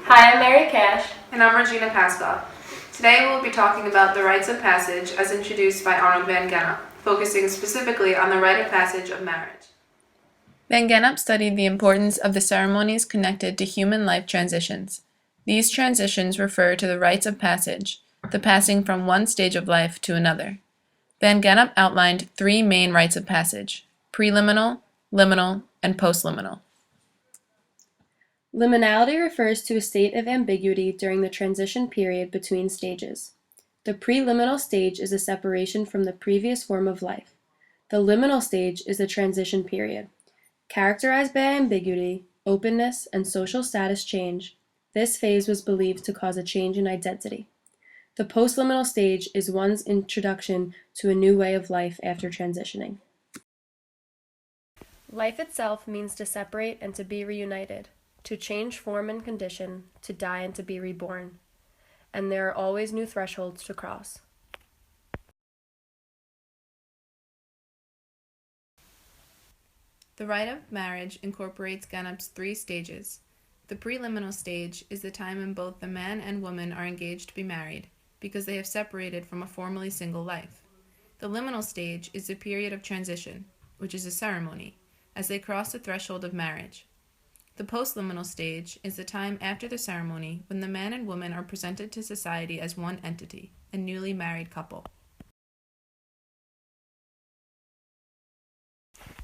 Hi, I'm Mary Cash. And I'm Regina Pascal. Today we'll be talking about the rites of passage as introduced by Arnold van Gennep, focusing specifically on the rite of passage of marriage. Van Gennep studied the importance of the ceremonies connected to human life transitions. These transitions refer to the rites of passage, the passing from one stage of life to another. Van Gennep outlined three main rites of passage: preliminal, liminal, and postliminal. Liminality refers to a state of ambiguity during the transition period between stages. The preliminal stage is a separation from the previous form of life. The liminal stage is the transition period. Characterized by ambiguity, openness, and social status change, this phase was believed to cause a change in identity. The postliminal stage is one's introduction to a new way of life after transitioning. Life itself means to separate and to be reunited, to change form and condition, to die and to be reborn. And there are always new thresholds to cross. The rite of marriage incorporates Gennep's three stages. The preliminal stage is the time when both the man and woman are engaged to be married, because they have separated from a formerly single life. The liminal stage is the period of transition, which is a ceremony, as they cross the threshold of marriage. The postliminal stage is the time after the ceremony when the man and woman are presented to society as one entity, a newly married couple.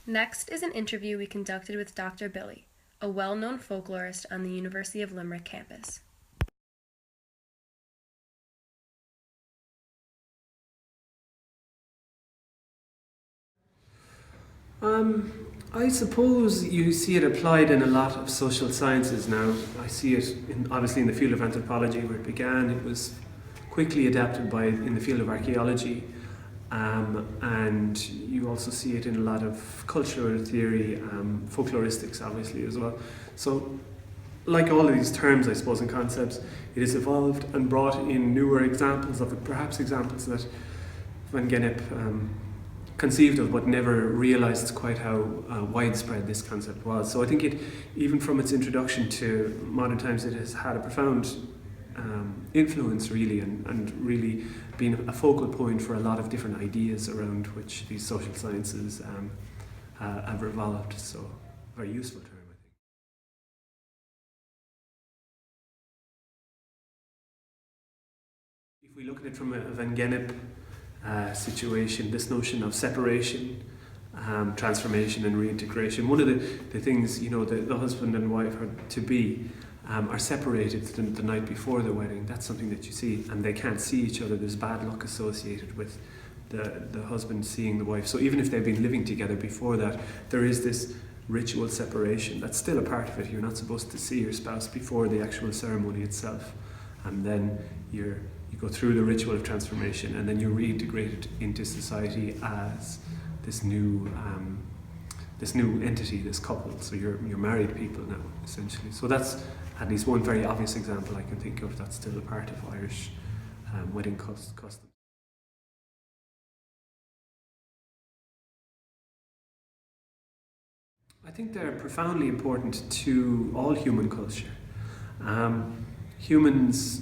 Next is an interview we conducted with Dr. Billy, a well-known folklorist on the University of Limerick campus. I suppose you see it applied in a lot of social sciences now. I see it obviously in the field of anthropology where it began. It was quickly adapted in the field of archaeology. And you also see it in a lot of cultural theory, folkloristics obviously as well. So like all of these terms, I suppose, and concepts, it has evolved and brought in newer examples of it, perhaps examples that Van Gennep conceived of but never realized quite how widespread this concept was. So I think it, even from its introduction to modern times, it has had a profound influence really, and really been a focal point for a lot of different ideas around which these social sciences have revolved. So very useful term, I think. If we look at it from a Van Gennep situation, this notion of separation, transformation and reintegration, one of the things, the husband and wife are to be are separated the night before the wedding. That's something that you see, and they can't see each other. There's bad luck associated with the husband seeing the wife. So even if they've been living together before that, there is this ritual separation. That's still a part of it. You're not supposed to see your spouse before the actual ceremony itself, and then you go through the ritual of transformation, and then you're reintegrated into society as this new entity, this couple. So you're married people now, essentially. So that's at least one very obvious example I can think of that's still a part of Irish wedding custom. I think they're profoundly important to all human culture. Humans,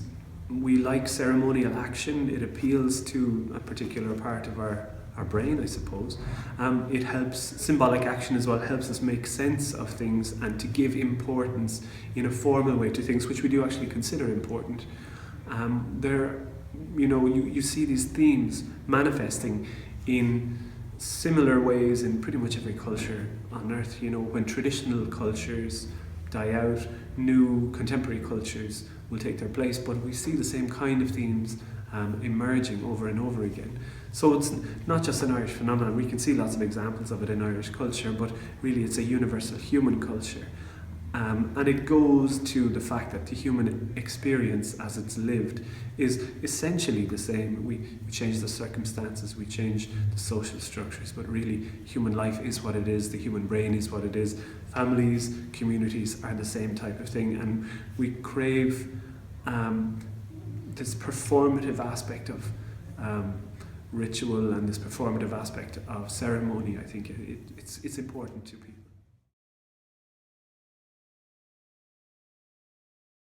we like ceremonial action. It appeals to a particular part of our brain, I suppose. It helps, symbolic action as well, helps us make sense of things and to give importance in a formal way to things which we do actually consider important. You see these themes manifesting in similar ways in pretty much every culture on earth. When traditional cultures die out, new contemporary cultures will take their place, but we see the same kind of themes emerging over and over again. So it's not just an Irish phenomenon. We can see lots of examples of it in Irish culture, but really it's a universal human culture. And it goes to the fact that the human experience as it's lived is essentially the same. We change the circumstances, we change the social structures, but really human life is what it is, the human brain is what it is. Families, communities are the same type of thing, and we crave this performative aspect of ritual and this performative aspect of ceremony. I think it's important to people.